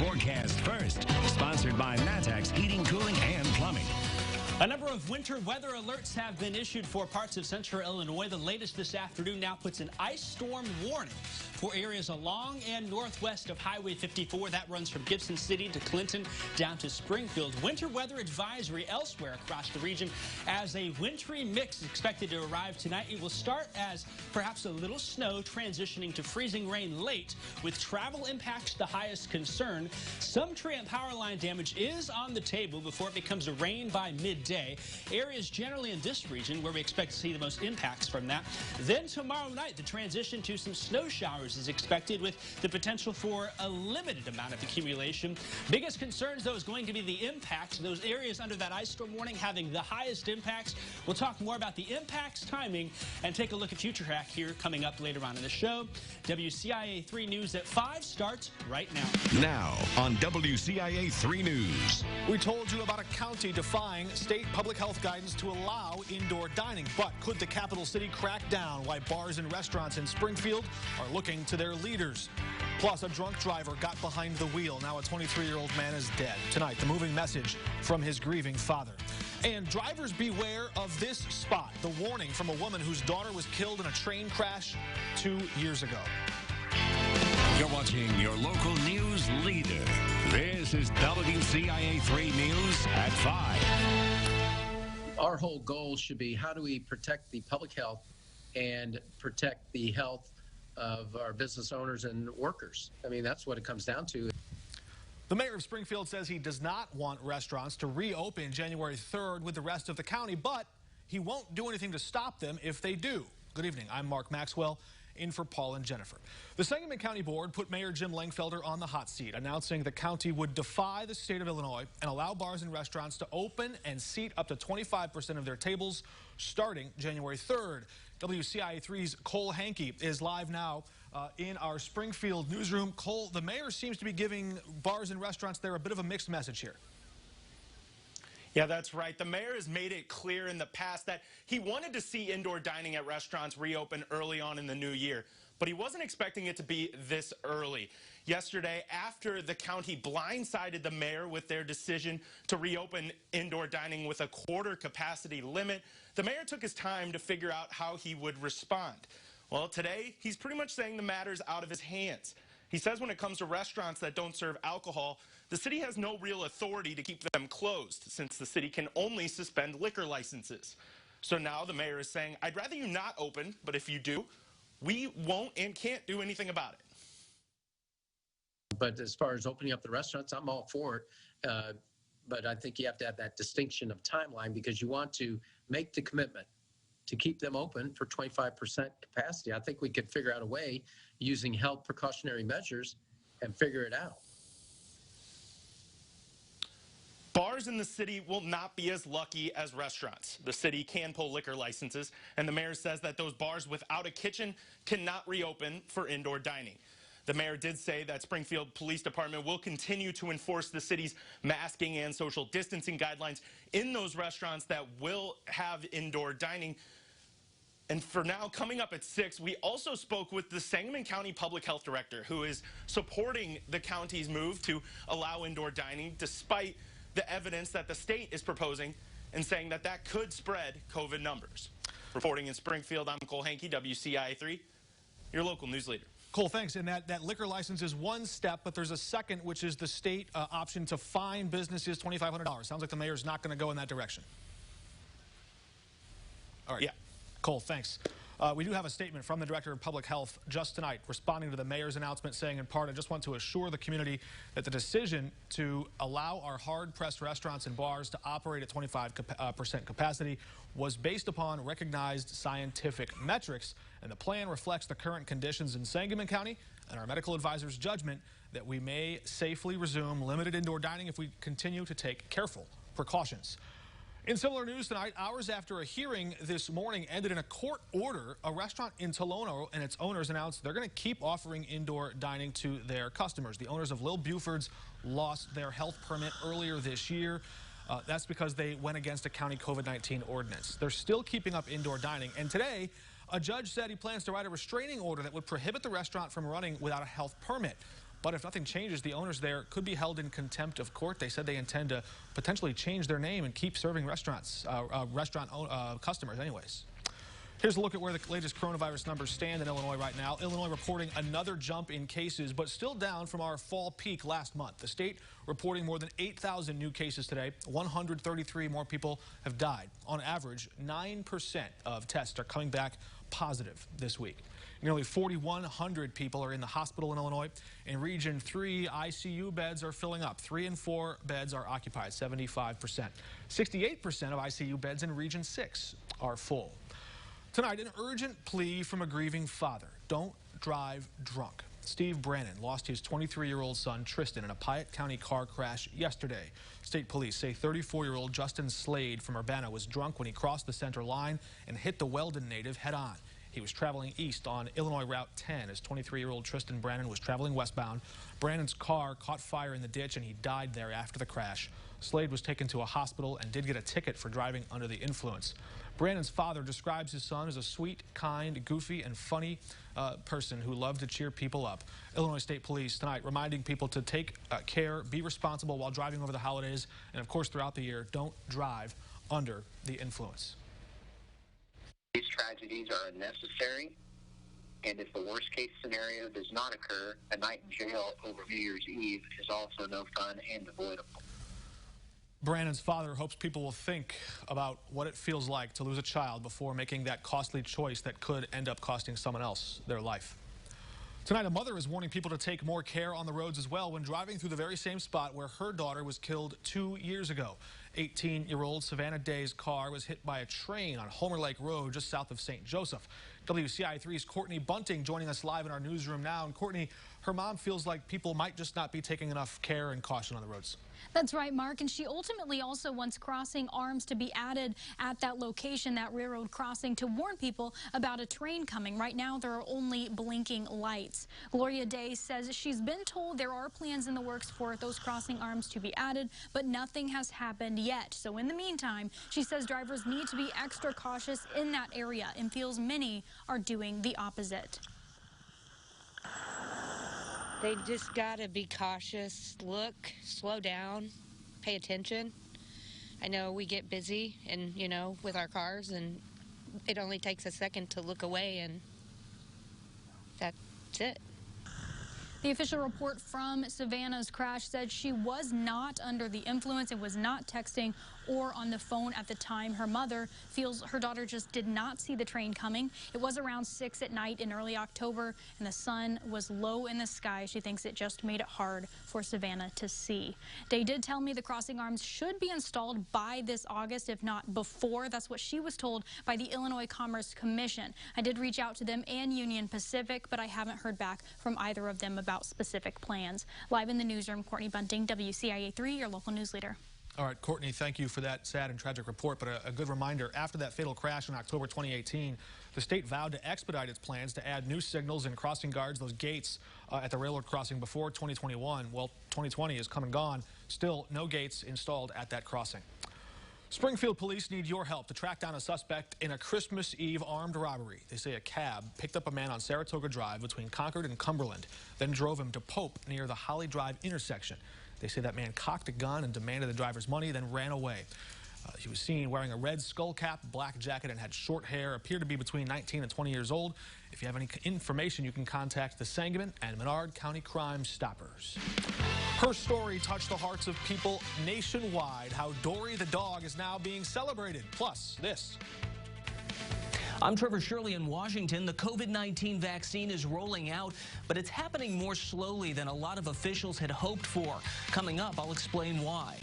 forecast first. Sponsored by Matex Heating, Cooling, and Plumbing. A number of winter weather alerts have been issued for parts of central Illinois. The latest this afternoon now puts an ice storm warning for areas along and northwest of Highway 54. That runs from Gibson City to Clinton down to Springfield. Winter weather advisory elsewhere across the region as a wintry mix is expected to arrive tonight. It will start as perhaps a little snow, transitioning to freezing rain late, with travel impacts the highest concern. Some tree and power line damage is on the table before it becomes a rain by midday. Areas generally in this region where we expect to see the most impacts from that. Then tomorrow night, the transition to some snow showers is expected, with the potential for a limited amount of accumulation. Biggest concerns, though, is going to be the impacts. Those areas under that ice storm warning having the highest impacts. We'll talk more about the impacts, timing, and take a look at Future Hack here coming up later on in the show. WCIA 3 News at 5 starts right now. Now on WCIA 3 News. We told you about a county defying state public health guidance to allow indoor dining. But could the capital city crack down why bars and restaurants in Springfield are looking to their leaders? Plus, a drunk driver got behind the wheel. Now a 23-year-old man is dead. Tonight, the moving message from his grieving father. And drivers beware of this spot. The warning from a woman whose daughter was killed in a train crash 2 years ago. You're watching your local news leader. This is WCIA 3 News at 5. Our whole goal should be, how do we protect the public health and protect the health of our business owners and workers? I mean, that's what it comes down to. The mayor of Springfield says he does not want restaurants to reopen January 3rd with the rest of the county, but he won't do anything to stop them if they do. Good evening. I'm Mark Maxwell, in for Paul and Jennifer. The Sangamon County Board put Mayor Jim Langfelder on the hot seat, announcing the county would defy the state of Illinois and allow bars and restaurants to open and seat up to 25% of their tables starting January 3rd. WCIA 3's Cole Hankey is live now in our Springfield newsroom. Cole, the mayor seems to be giving bars and restaurants there a bit of a mixed message here. Yeah, that's right. The mayor has made it clear in the past that he wanted to see indoor dining at restaurants reopen early on in the new year, but he wasn't expecting it to be this early. Yesterday, after the county blindsided the mayor with their decision to reopen indoor dining with a quarter capacity limit, the mayor took his time to figure out how he would respond. Well, today, he's pretty much saying the matter's out of his hands. He says when it comes to restaurants that don't serve alcohol, the city has no real authority to keep them closed, since the city can only suspend liquor licenses. So now the mayor is saying, I'd rather you not open, but if you do, we won't and can't do anything about it. But as far as opening up the restaurants, I'm all for it. But I think you have to have that distinction of timeline, because you want to make the commitment to keep them open for 25% capacity. I think we could figure out a way using health precautionary measures and figure it out. Bars in the city will not be as lucky as restaurants. The city can pull liquor licenses, and the mayor says that those bars without a kitchen cannot reopen for indoor dining. The mayor did say that Springfield Police Department will continue to enforce the city's masking and social distancing guidelines in those restaurants that will have indoor dining. And for now, coming up at 6, we also spoke with the Sangamon County Public Health Director, who is supporting the county's move to allow indoor dining, despite the evidence that the state is proposing, and saying that that could spread COVID numbers. Reporting in Springfield, I'm Cole Hankey, WCIA 3, your local news leader. Cole, thanks. And that liquor license is one step, but there's a second, which is the state option to fine businesses $2,500. Sounds like the mayor's not going to go in that direction. All right. Yeah. Cole, thanks. We do have a statement from the Director of Public Health just tonight, responding to the mayor's announcement, saying in part, I just want to assure the community that the decision to allow our hard-pressed restaurants and bars to operate at 25% capacity was based upon recognized scientific metrics, and the plan reflects the current conditions in Sangamon County and our medical advisor's judgment that we may safely resume limited indoor dining if we continue to take careful precautions. In similar news tonight, hours after a hearing this morning ended in a court order, a restaurant in Tolono and its owners announced they're going to keep offering indoor dining to their customers. The owners of Lil Buford's lost their health permit earlier this year. That's because they went against a county COVID-19 ordinance. They're still keeping up indoor dining. And today, a judge said he plans to write a restraining order that would prohibit the restaurant from running without a health permit. But if nothing changes, the owners there could be held in contempt of court. They said they intend to potentially change their name and keep serving restaurant customers anyways. Here's a look at where the latest coronavirus numbers stand in Illinois right now. Illinois reporting another jump in cases, but still down from our fall peak last month. The state reporting more than 8,000 new cases today. 133 more people have died. On average, 9% of tests are coming back positive this week. Nearly 4,100 people are in the hospital in Illinois. In Region 3, ICU beds are filling up. 3 and 4 beds are occupied, 75%. 68% of ICU beds in Region 6 are full. Tonight, an urgent plea from a grieving father. Don't drive drunk. Steve Brannon lost his 23-year-old son, Tristan, in a Piatt County car crash yesterday. State police say 34-year-old Justin Slade from Urbana was drunk when he crossed the center line and hit the Weldon native head-on. He was traveling east on Illinois Route 10 as 23-year-old Tristan Brannon was traveling westbound. Brannon's car caught fire in the ditch and he died there after the crash. Slade was taken to a hospital and did get a ticket for driving under the influence. Brannon's father describes his son as a sweet, kind, goofy, and funny person who loved to cheer people up. Illinois State Police tonight reminding people to take care, be responsible while driving over the holidays, and of course throughout the year, don't drive under the influence. These tragedies are unnecessary, and if the worst case scenario does not occur, a night in jail over New Year's Eve is also no fun and avoidable. Brannon's father hopes people will think about what it feels like to lose a child before making that costly choice that could end up costing someone else their life. Tonight, a mother is warning people to take more care on the roads as well when driving through the very same spot where her daughter was killed 2 years ago. 18-year-old Savannah Day's car was hit by a train on Homer Lake Road just south of St. Joseph. WCIA 3's Courtney Bunting joining us live in our newsroom now. And Courtney, her mom feels like people might just not be taking enough care and caution on the roads. That's right, Mark, and she ultimately also wants crossing arms to be added at that location, that railroad crossing, to warn people about a train coming. Right now, there are only blinking lights. Gloria Day says she's been told there are plans in the works for those crossing arms to be added, but nothing has happened yet. So in the meantime, she says drivers need to be extra cautious in that area and feels many are doing the opposite. They just got to be cautious, look, slow down, pay attention. I know we get busy and, with our cars, and it only takes a second to look away, and that's it. The official report from Savannah's crash said she was not under the influence and was not texting or on the phone at the time. Her mother feels her daughter just did not see the train coming. It was around 6 at night in early October, and the sun was low in the sky. She thinks it just made it hard for Savannah to see. They did tell me the crossing arms should be installed by this August, if not before. That's what she was told by the Illinois Commerce Commission. I did reach out to them and Union Pacific, but I haven't heard back from either of them about specific plans. Live in the newsroom, Courtney Bunting, WCIA 3, your local news leader. All right, Courtney, thank you for that sad and tragic report, but a good reminder, after that fatal crash in October 2018, the state vowed to expedite its plans to add new signals and crossing guards, those gates at the railroad crossing before 2021. Well, 2020 is come and gone. Still, no gates installed at that crossing. Springfield police need your help to track down a suspect in a Christmas Eve armed robbery. They say a cab picked up a man on Saratoga Drive between Concord and Cumberland, then drove him to Pope near the Holly Drive intersection. They say that man cocked a gun and demanded the driver's money, then ran away. He was seen wearing a red skull cap, black jacket, and had short hair, appeared to be between 19 and 20 years old. If you have any information, you can contact the Sangamon and Menard County Crime Stoppers. Her story touched the hearts of people nationwide. How Dory the dog is now being celebrated. Plus, this. I'm Trevor Shirley in Washington. The COVID-19 vaccine is rolling out, but it's happening more slowly than a lot of officials had hoped for. Coming up, I'll explain why.